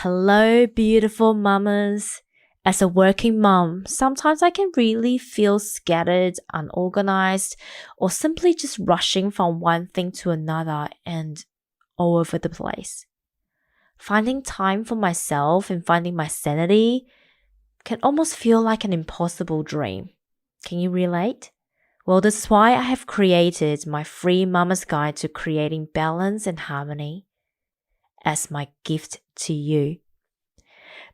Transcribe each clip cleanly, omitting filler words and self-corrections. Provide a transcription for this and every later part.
Hello, beautiful mamas. As a working mom, sometimes I can really feel scattered, unorganized, or simply just rushing from one thing to another and all over the place. Finding time for myself and finding my sanity can almost feel like an impossible dream. Can you relate? Well, this is why I have created my free Mama's Guide to Creating Balance and Harmony as my gift to you.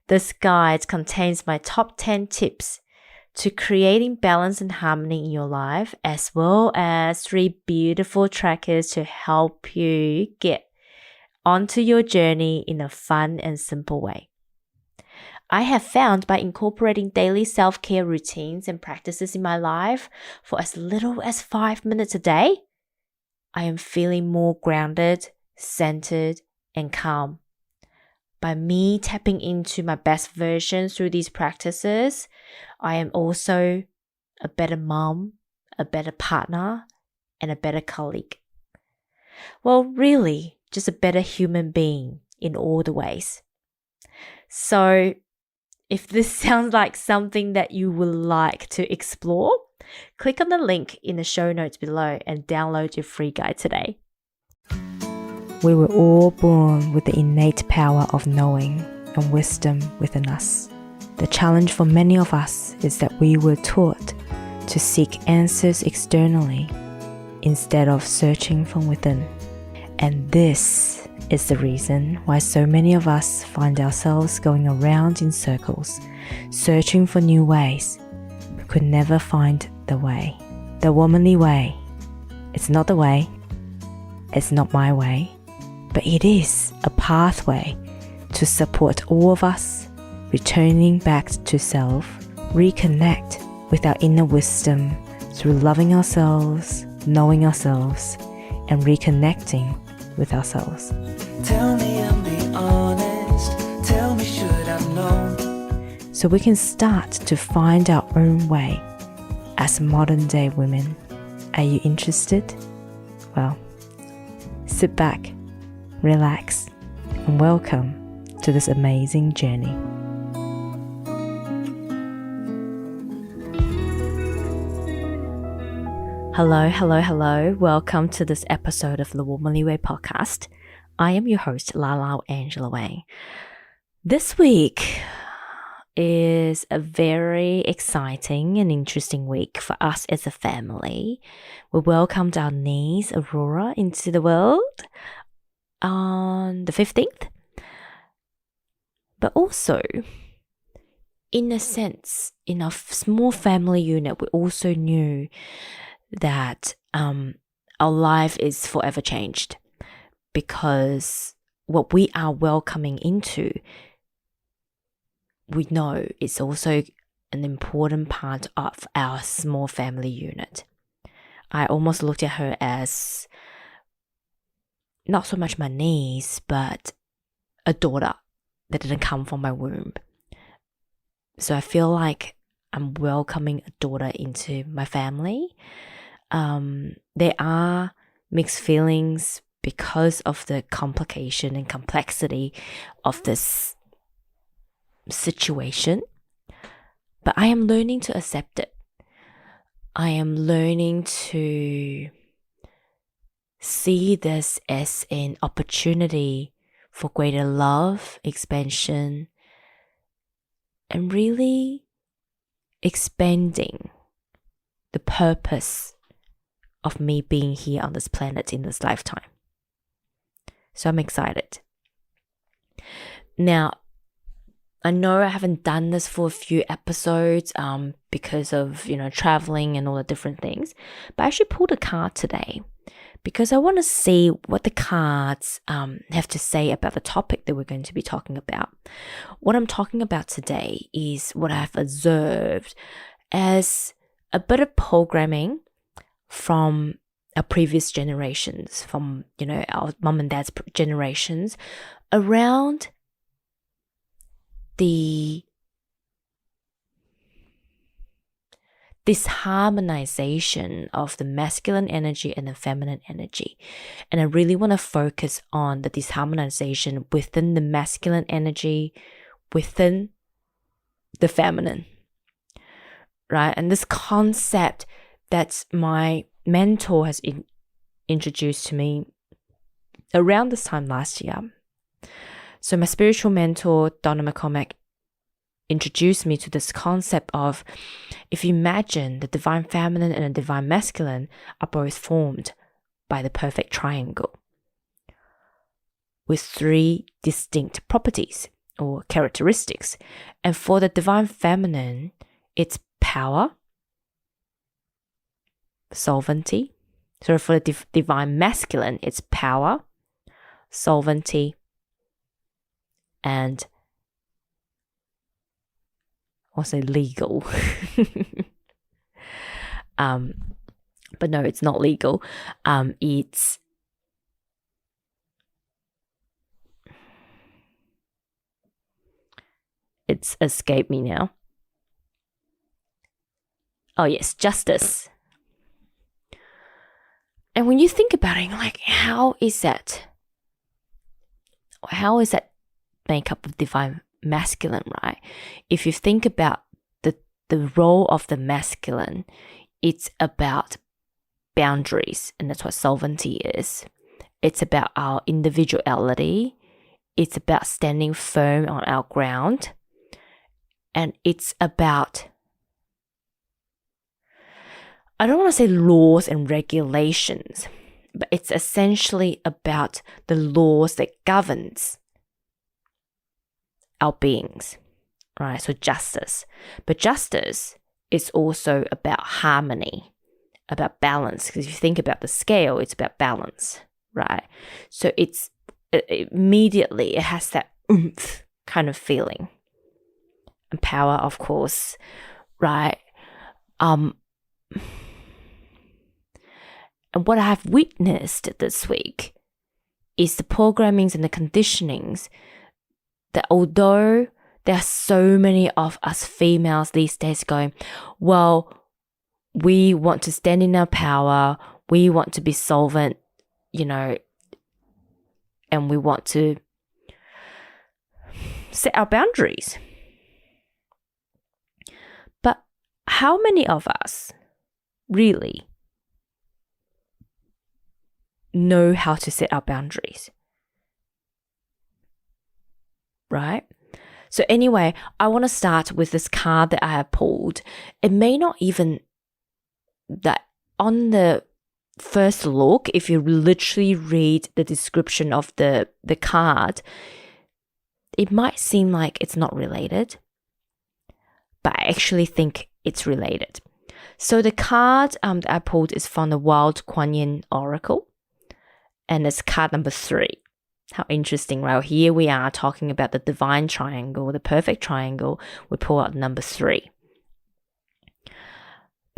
This guide contains my top 10 tips to creating balance and harmony in your life, as well as 3 beautiful trackers to help you get onto your journey in a fun and simple way. I have found by incorporating daily self-care routines and practices in my life for as little as 5 minutes a day, I am feeling more grounded, centered, and calm. By me tapping into my best version through these practices, I am also a better mom, a better partner, and a better colleague. Well, really, just a better human being in all the ways. So, if this sounds like something that you would like to explore, click on the link in the show notes below and download your free guide today. We were all born with the innate power of knowing and wisdom within us. The challenge for many of us is that we were taught to seek answers externally instead of searching from within. And this is the reason why so many of us find ourselves going around in circles, searching for new ways, but could never find the way. The womanly way. It's not the way. It's not my way. But it is a pathway to support all of us returning back to self, reconnect with our inner wisdom through loving ourselves, knowing ourselves, and reconnecting with ourselves. Tell me and be honest. Tell me should I've known. So we can start to find our own way as modern day women. Are you interested? Well, sit back, relax, and welcome to this amazing journey. Hello. Welcome to this episode of the Womanly Way podcast. I am your host, Lala Angela Wang. This week is a very exciting and interesting week for us as a family. We welcomed our niece, Aurora, into the world on the 15th. But also, in a sense, in our small family unit, we also knew that our life is forever changed because what we are welcoming into, we know it's also an important part of our small family unit. I almost looked at her as not so much my niece, but a daughter that didn't come from my womb. So I feel like I'm welcoming a daughter into my family. There are mixed feelings because of the complication and complexity of this situation, but I am learning to accept it. I am learning to see this as an opportunity for greater love, expansion, and really expanding the purpose of me being here on this planet in this lifetime. So I'm excited. Now, I know I haven't done this for a few episodes because of, traveling and all the different things, but I actually pulled a card today because I want to see what the cards have to say about the topic that we're going to be talking about. What I'm talking about today is what I've observed as a bit of programming from our previous generations, from, our mom and dad's generations, around the this harmonization of the masculine energy and the feminine energy. And I really want to focus on the disharmonization within the masculine energy, within the feminine, right? And this concept that my mentor has introduced to me around this time last year. So my spiritual mentor, Donna McCormack, introduced me to this concept of, if you imagine the divine feminine and the divine masculine are both formed by the perfect triangle with 3 distinct properties or characteristics. And for the divine feminine, it's power, sovereignty. So for the divine masculine, it's power, sovereignty, and I'll say legal. But no, it's not legal. It's escaped me now. Oh yes, justice. And when you think about it, like, how is that makeup of divine masculine, right? If you think about the role of the masculine, it's about boundaries, and that's what sovereignty is. It's about our individuality. It's about standing firm on our ground. And it's about, I don't want to say laws and regulations, but it's essentially about the laws that governs our beings, right? So justice. But justice is also about harmony, about balance. Because if you think about the scale, it's about balance, right? So it immediately, it has that oomph kind of feeling. And power, of course, right? And what I have witnessed this week is the programmings and the conditionings that, although there are so many of us females these days going, well, we want to stand in our power, we want to be solvent, and we want to set our boundaries. But how many of us really know how to set our boundaries? Right? So anyway, I want to start with this card that I have pulled. It may not even, that on the first look, if you literally read the description of the card, it might seem like it's not related, but I actually think it's related. So the card that I pulled is from the Wild Kuan Yin Oracle, and it's card number 3. How interesting, right? Here we are talking about the divine triangle, the perfect triangle. We pull out number 3.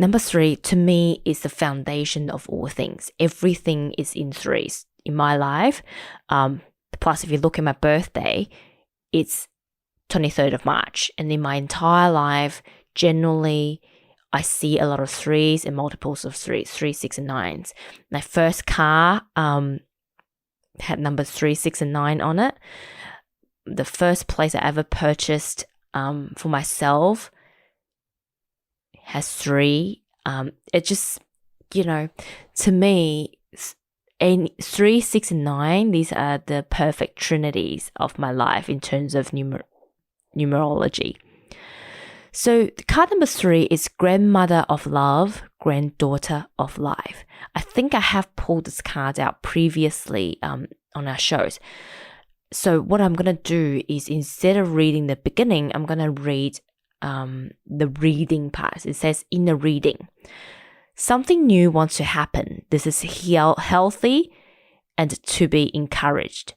Number 3, to me, is the foundation of all things. Everything is in 3s in my life. Plus, if you look at my birthday, it's 23rd of March. And in my entire life, generally, I see a lot of 3s and multiples of 3s, 3, 6, and 9s. My first car had numbers 3, 6, and 9 on it. The first place I ever purchased for myself has 3. It just, to me, 3, 6, and 9, these are the perfect trinities of my life in terms of numerology. So card number 3 is grandmother of love, granddaughter of life. I think I have pulled this card out previously on our shows. So what I'm going to do is, instead of reading the beginning, I'm going to read the reading part. It says, in the reading, something new wants to happen. This is healthy and to be encouraged.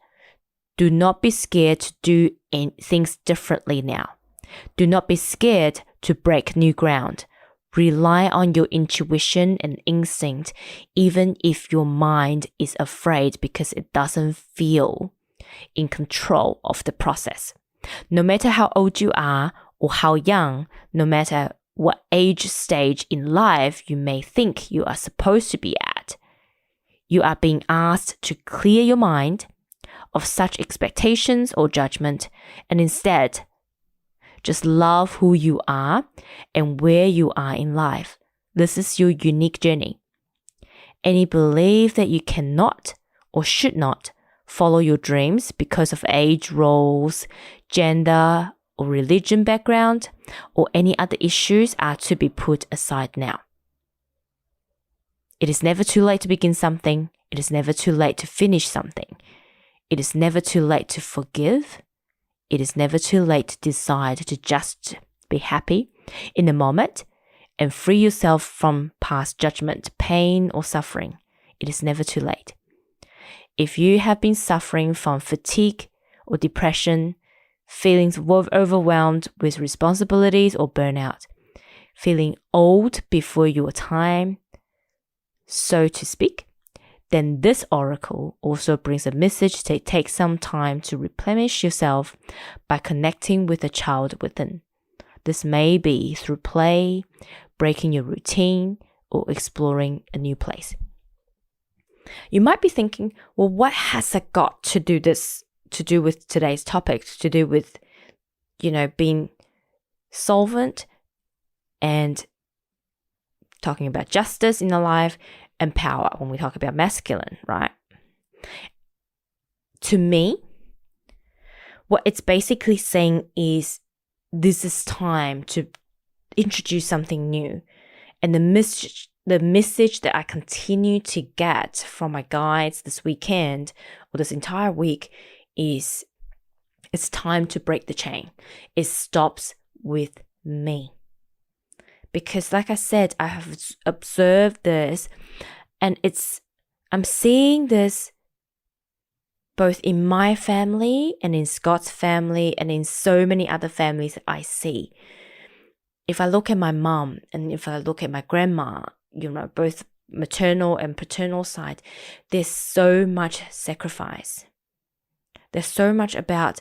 Do not be scared to do things differently now. Do not be scared to break new ground. Rely on your intuition and instinct, even if your mind is afraid because it doesn't feel in control of the process. No matter how old you are or how young, no matter what age stage in life you may think you are supposed to be at. You are being asked to clear your mind of such expectations or judgment and instead just love who you are and where you are in life. This is your unique journey. Any belief that you cannot or should not follow your dreams because of age, roles, gender, or religion background, or any other issues are to be put aside now. It is never too late to begin something. It is never too late to finish something. It is never too late to forgive. It is never too late to decide to just be happy in the moment and free yourself from past judgment, pain, or suffering. It is never too late. If you have been suffering from fatigue or depression, feelings overwhelmed with responsibilities or burnout, feeling old before your time, so to speak, then this oracle also brings a message to take some time to replenish yourself by connecting with the child within. This may be through play, breaking your routine, or exploring a new place. You might be thinking, well, what has that got to do with today's topic, to do with, being solvent and talking about justice in the life and power when we talk about masculine, right? To me, what it's basically saying is this is time to introduce something new. And the message that I continue to get from my guides this weekend or this entire week is it's time to break the chain. It stops with me. Because like I said, I have observed this and I'm seeing this both in my family and in Scott's family and in so many other families that I see. If I look at my mom and if I look at my grandma, both maternal and paternal side, there's so much sacrifice. There's so much about,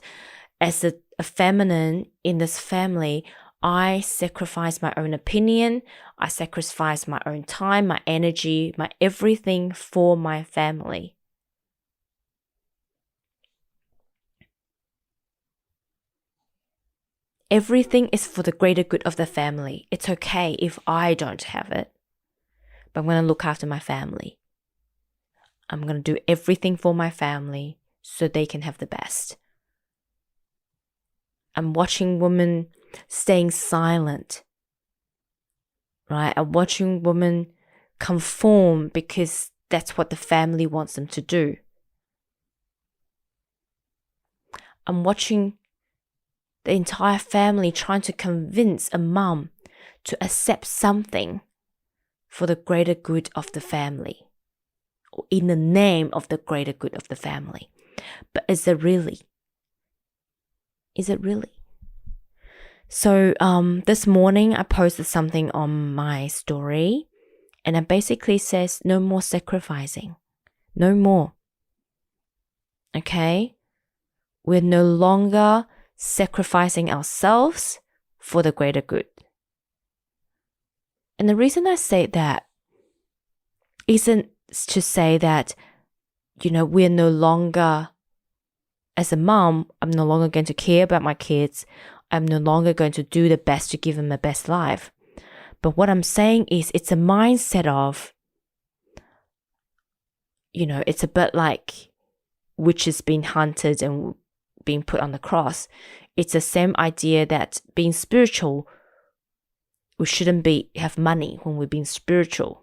as a feminine in this family, I sacrifice my own opinion, I sacrifice my own time, my energy, my everything for my family. Everything is for the greater good of the family. It's okay if I don't have it, but I'm going to look after my family. I'm going to do everything for my family so they can have the best. I'm watching women staying silent, right? I'm watching women conform because that's what the family wants them to do. I'm watching the entire family trying to convince a mum to accept something for the greater good of the family, or in the name of the greater good of the family. But is it really? Is it really? So this morning I posted something on my story and it basically says no more sacrificing. No more. Okay? We're no longer sacrificing ourselves for the greater good. And the reason I say that isn't to say that, we're no longer, as a mom, I'm no longer going to care about my kids. I'm no longer going to do the best to give them the best life. But what I'm saying is it's a mindset of, it's a bit like witches being hunted and being put on the cross. It's the same idea that being spiritual, we shouldn't have money when we're being spiritual,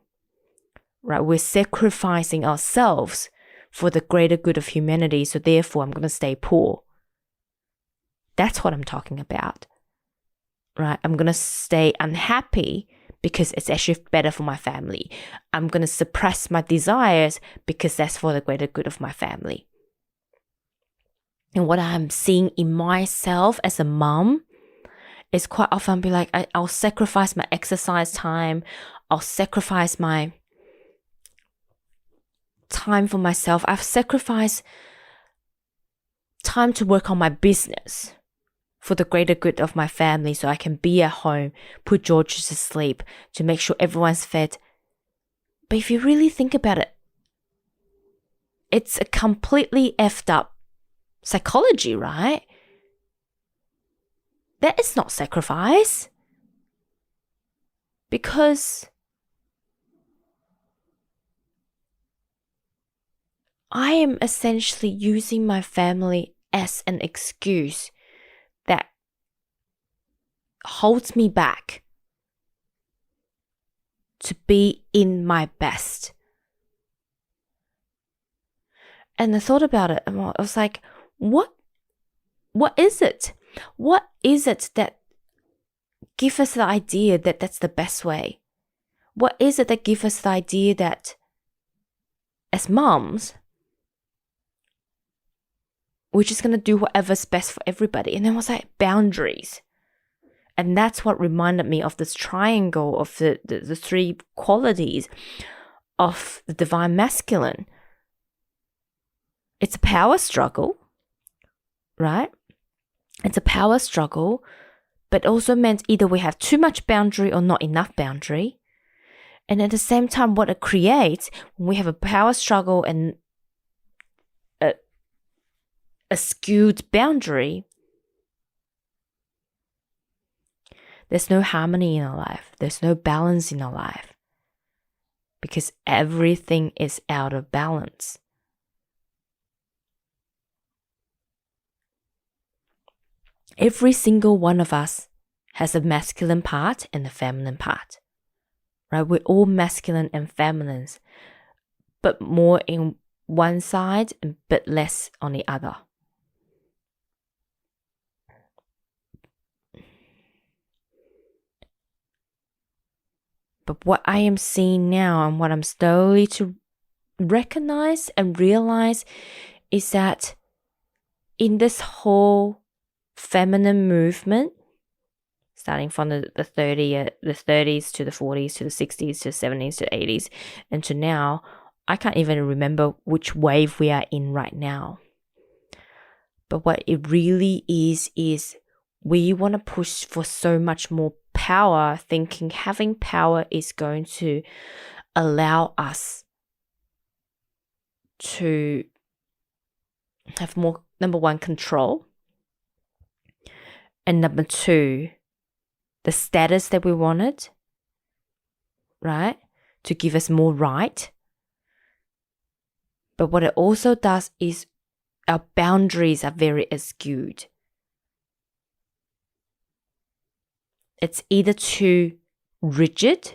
right? We're sacrificing ourselves for the greater good of humanity, so therefore I'm going to stay poor. That's what I'm talking about, right? I'm going to stay unhappy because it's actually better for my family. I'm going to suppress my desires because that's for the greater good of my family. And what I'm seeing in myself as a mom is quite often be like, I'll sacrifice my exercise time. I'll sacrifice my time for myself. I've sacrificed time to work on my business for the greater good of my family, so I can be at home, put George to sleep, to make sure everyone's fed. But if you really think about it, it's a completely effed up psychology, right? That is not sacrifice. Because I am essentially using my family as an excuse that holds me back to be in my best. And I thought about it and I was like, what is it? What is it that gives us the idea that that's the best way? What is it that gives us the idea that as moms, we're just going to do whatever's best for everybody? And then it was like boundaries. And that's what reminded me of this triangle of the three qualities of the divine masculine. It's a power struggle, right? It's a power struggle, but also meant either we have too much boundary or not enough boundary. And at the same time, what it creates when we have a power struggle and a skewed boundary, there's no harmony in our life. There's no balance in our life because everything is out of balance. Every single one of us has a masculine part and a feminine part, right? We're all masculine and feminine, but more in one side and bit less on the other. But what I am seeing now and what I'm slowly to recognize and realize is that in this whole feminine movement, starting from the 30s to the 40s to the 60s to the 70s to the 80s and to now, I can't even remember which wave we are in right now. But what it really is we want to push for so much more power, thinking having power is going to allow us to have more, number one, control. And number two, the status that we wanted, right? To give us more right. But what it also does is our boundaries are very skewed. It's either too rigid,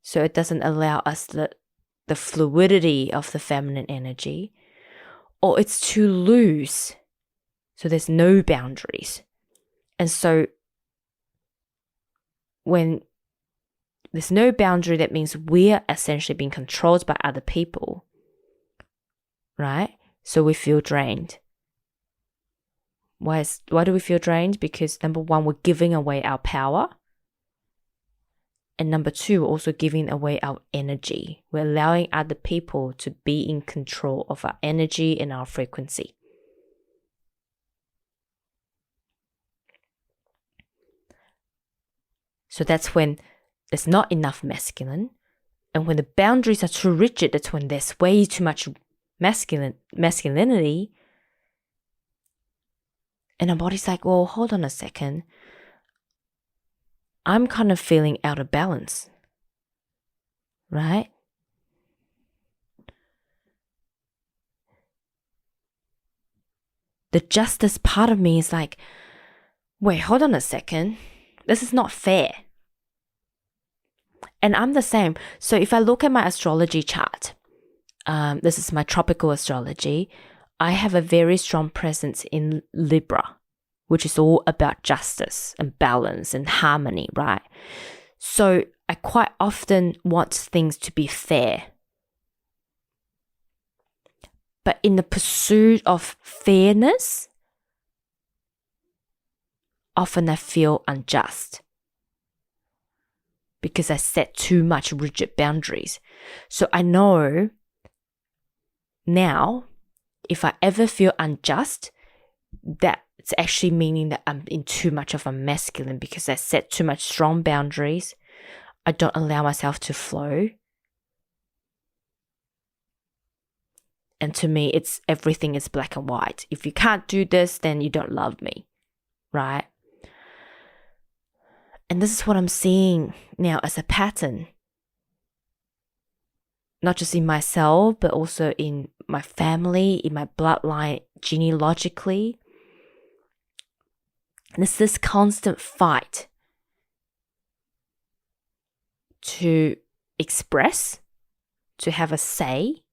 so it doesn't allow us the fluidity of the feminine energy, or it's too loose, so there's no boundaries. And so when there's no boundary, that means we're essentially being controlled by other people, right? So we feel drained. Why do we feel drained? Because number one, we're giving away our power. And number two, we're also giving away our energy. We're allowing other people to be in control of our energy and our frequency. So that's when there's not enough masculine. And when the boundaries are too rigid, that's when there's way too much masculinity. And our body's like, well, hold on a second. I'm kind of feeling out of balance, right? The justice part of me is like, wait, hold on a second. This is not fair. And I'm the same. So if I look at my astrology chart, this is my tropical astrology, I have a very strong presence in Libra, which is all about justice and balance and harmony, right? So I quite often want things to be fair. But in the pursuit of fairness, often I feel unjust because I set too much rigid boundaries. So I know now, if I ever feel unjust, that's actually meaning that I'm in too much of a masculine because I set too much strong boundaries. I don't allow myself to flow. And to me, it's everything is black and white. If you can't do this, then you don't love me, right? And this is what I'm seeing now as a pattern. Not just in myself, but also in my family, in my bloodline, genealogically. And it's this constant fight to express, to have a say,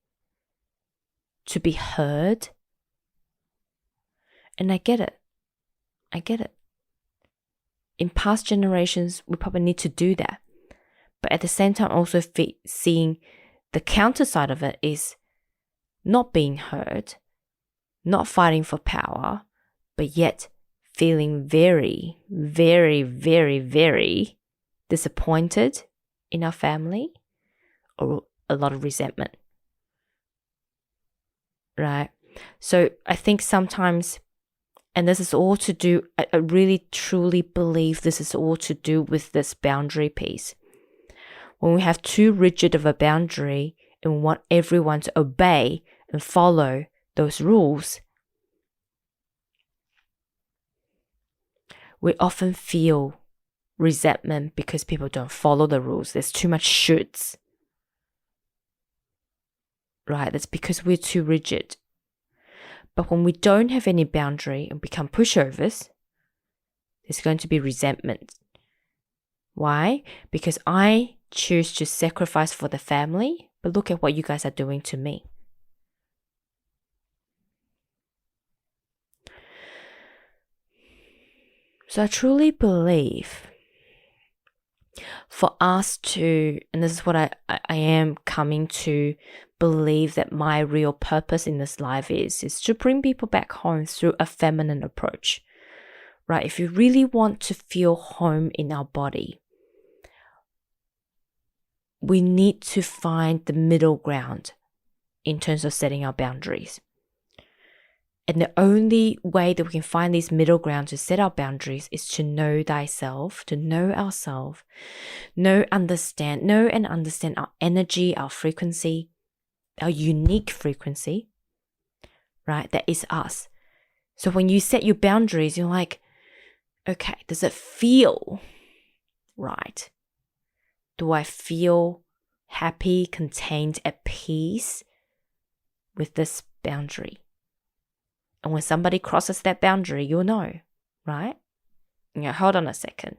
to be heard. And I get it. In past generations, we probably need to do that. But at the same time, also seeing the counter side of it is not being heard, not fighting for power, but yet feeling very, very, very, very disappointed in our family or a lot of resentment, right? So I think sometimes, and this is all to do, I really truly believe this is all to do with this boundary piece. When we have too rigid of a boundary and we want everyone to obey and follow those rules, we often feel resentment because people don't follow the rules. There's too much shoulds, right? That's because we're too rigid. But when we don't have any boundary and become pushovers, there's going to be resentment. Why? Because I choose to sacrifice for the family, but look at what you guys are doing to me. So I truly believe for us to, and this is what I am coming to believe that my real purpose in this life is to bring people back home through a feminine approach, right? If you really want to feel home in our body, we need to find the middle ground in terms of setting our boundaries. And the only way that we can find this middle ground to set our boundaries is to know thyself, to know ourselves, know and understand our energy, our frequency, our unique frequency, right? That is us. So when you set your boundaries, you're like, okay, does it feel right? Do I feel happy, contained, at peace with this boundary? And when somebody crosses that boundary, you'll know, right? Hold on a second.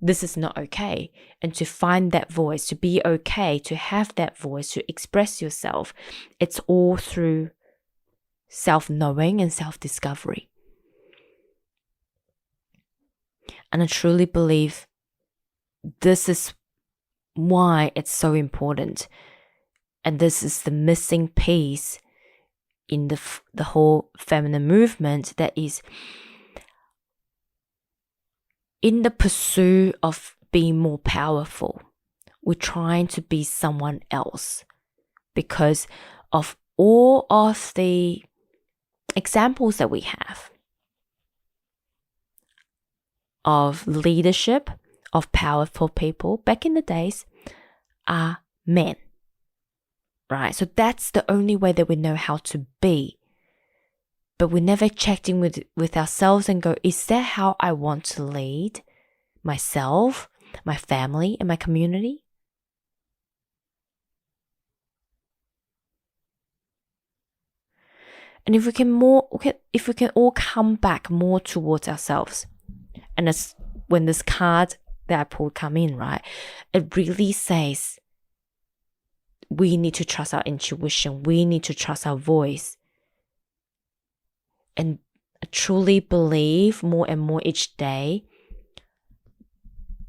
This is not okay. And to find that voice, to be okay, to have that voice, to express yourself, it's all through self-knowing and self-discovery. And I truly believe this is why it's so important. And this is the missing piece in the whole feminine movement, that is in the pursuit of being more powerful. We're trying to be someone else because of all of the examples that we have of leadership, of powerful people back in the days are men. Right? So that's the only way that we know how to be. But we never checked in with ourselves and go, is that how I want to lead myself, my family, and my community? And if we can all come back more towards ourselves, and it's when this card that I pulled come in, right? It really says we need to trust our intuition. We need to trust our voice. And I truly believe more and more each day,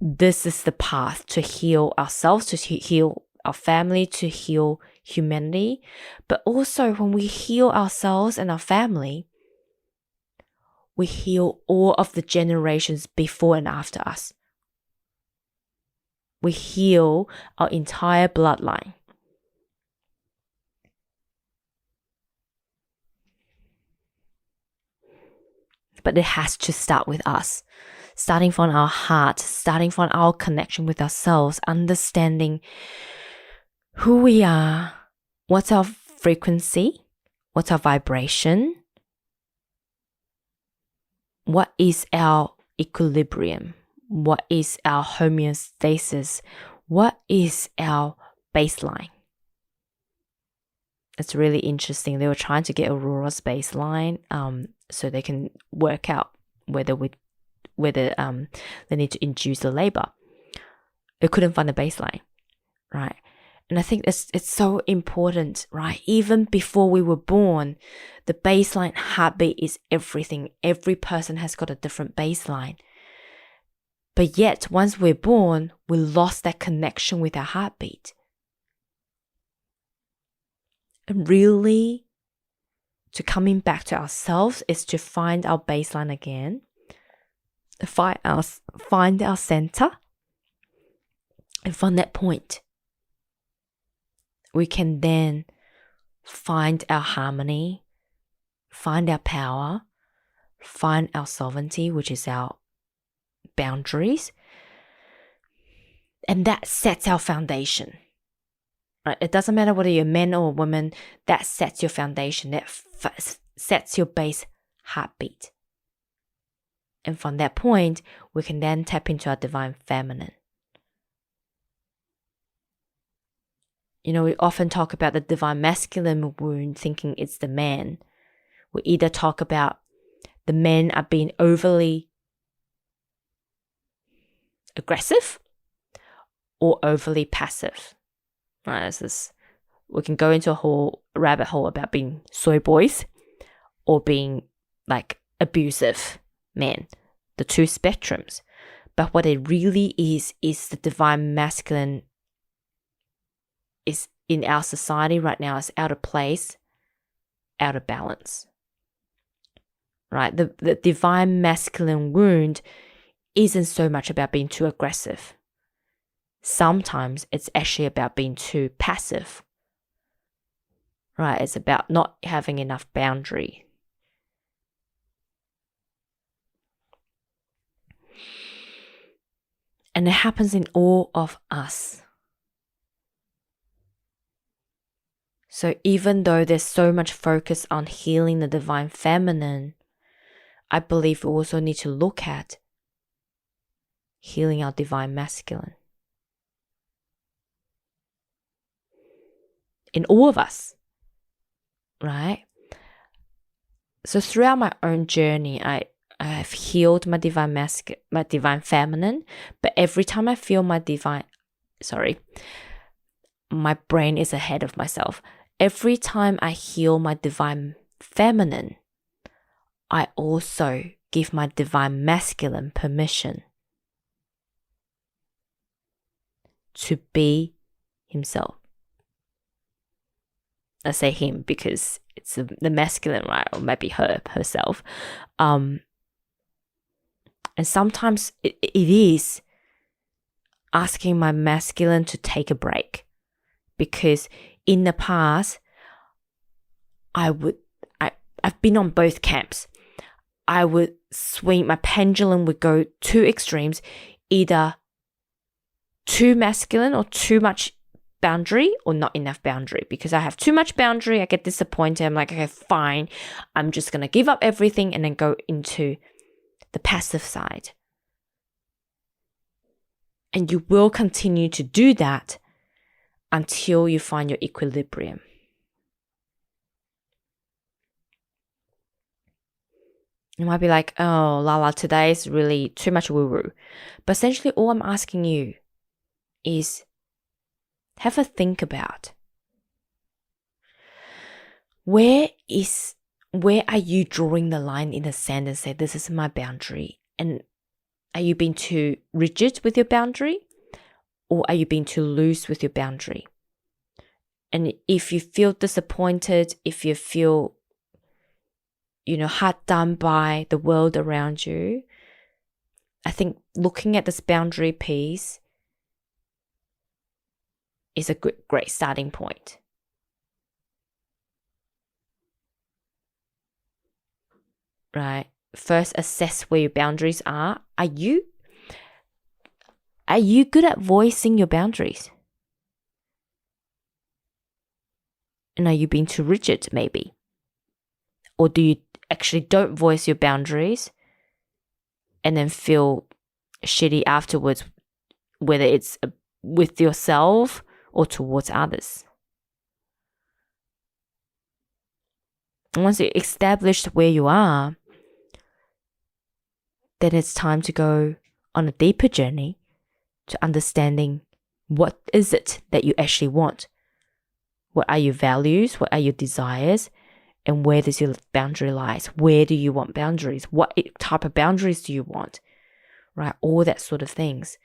this is the path to heal ourselves, to heal our family, to heal humanity. But also when we heal ourselves and our family, we heal all of the generations before and after us. We heal our entire bloodline. But it has to start with us, starting from our heart, starting from our connection with ourselves, understanding who we are, what's our frequency, what's our vibration, what is our equilibrium, what is our homeostasis, what is our baseline. It's really interesting. They were trying to get Aurora's baseline so they can work out whether they need to induce the labor. They couldn't find the baseline, right? And I think it's so important, right? Even before we were born, the baseline heartbeat is everything. Every person has got a different baseline. But yet, once we're born, we lost that connection with our heartbeat. And really, to coming back to ourselves is to find our baseline again, find our center, and from that point, we can then find our harmony, find our power, find our sovereignty, which is our boundaries, and that sets our foundation. Right? It doesn't matter whether you're a man or a woman, that sets your foundation, that sets your base heartbeat. And from that point, we can then tap into our divine feminine. You know, we often talk about the divine masculine wound thinking it's the man. We either talk about the men are being overly aggressive or overly passive. Right, we can go into a whole rabbit hole about being soy boys or being like abusive men, the two spectrums. But what it really is the divine masculine is in our society right now is out of place, out of balance. Right, the divine masculine wound isn't so much about being too aggressive. Sometimes it's actually about being too passive. Right? It's about not having enough boundary. And it happens in all of us. So even though there's so much focus on healing the divine feminine, I believe we also need to look at healing our divine masculine. In all of us, right? So throughout my own journey, I have healed my divine feminine, but every time I feel my brain is ahead of myself. Every time I heal my divine feminine, I also give my divine masculine permission to be himself. I say him because it's the masculine, right? Or maybe herself. And sometimes it is asking my masculine to take a break. Because in the past, I've been on both camps. I would swing, my pendulum would go two extremes, either too masculine or too much boundary or not enough boundary. Because I have too much boundary, I get disappointed. I'm like, okay, fine. I'm just going to give up everything and then go into the passive side. And you will continue to do that until you find your equilibrium. You might be like, oh, Lala, today is really too much woo-woo. But essentially all I'm asking you is have a think about where are you drawing the line in the sand and say, this is my boundary? And are you being too rigid with your boundary? Or are you being too loose with your boundary? And if you feel disappointed, if you feel, hard done by the world around you, I think looking at this boundary piece is a great starting point. Right? first assess where your boundaries are. Are you good at voicing your boundaries? And are you being too rigid, maybe? Or do you actually don't voice your boundaries and then feel shitty afterwards, whether it's with yourself or towards others? Once you established where you are, then it's time to go on a deeper journey to understanding what is it that you actually want. What are your values? What are your desires? And where does your boundary lies? Where do you want boundaries? What type of boundaries do you want? Right? All that sort of things.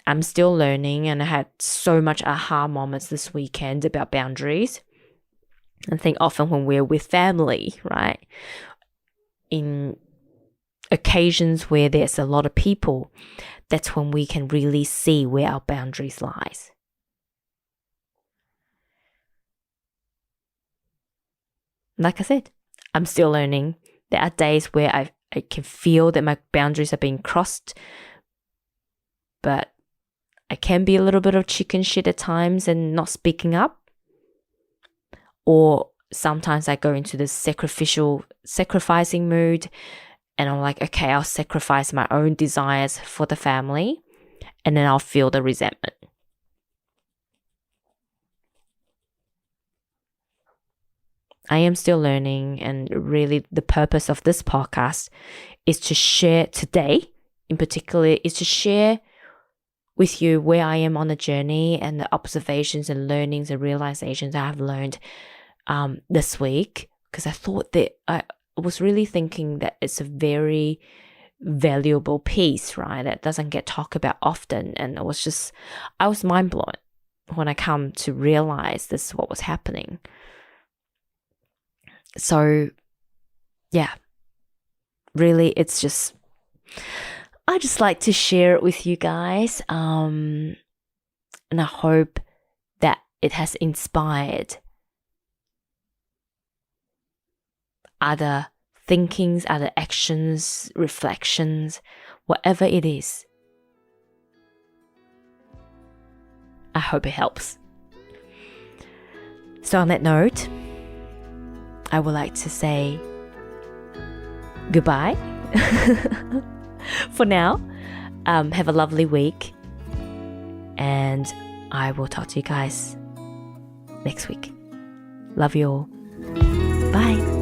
I'm still learning, and I had so much aha moments this weekend about boundaries. I think often when we're with family, right? In occasions where there's a lot of people, that's when we can really see where our boundaries lies. Like I said, I'm still learning. There are days where I can feel that my boundaries are being crossed, but I can be a little bit of chicken shit at times and not speaking up. Or sometimes I go into this sacrificing mood, and I'm like, okay, I'll sacrifice my own desires for the family, and then I'll feel the resentment. I am still learning, and really the purpose of this podcast is to share today, in particular, is to share with you where I am on the journey and the observations and learnings and realizations I have learned this week, because I thought that I was really thinking that it's a very valuable piece, right, that doesn't get talked about often. And I was mind blown when I come to realize this is what was happening. So yeah, really it's just, I just like to share it with you guys, and I hope that it has inspired other thinkings, other actions, reflections, whatever it is. I hope it helps. So on that note, I would like to say goodbye for now. Have a lovely week, and I will talk to you guys next week. Love you all. Bye.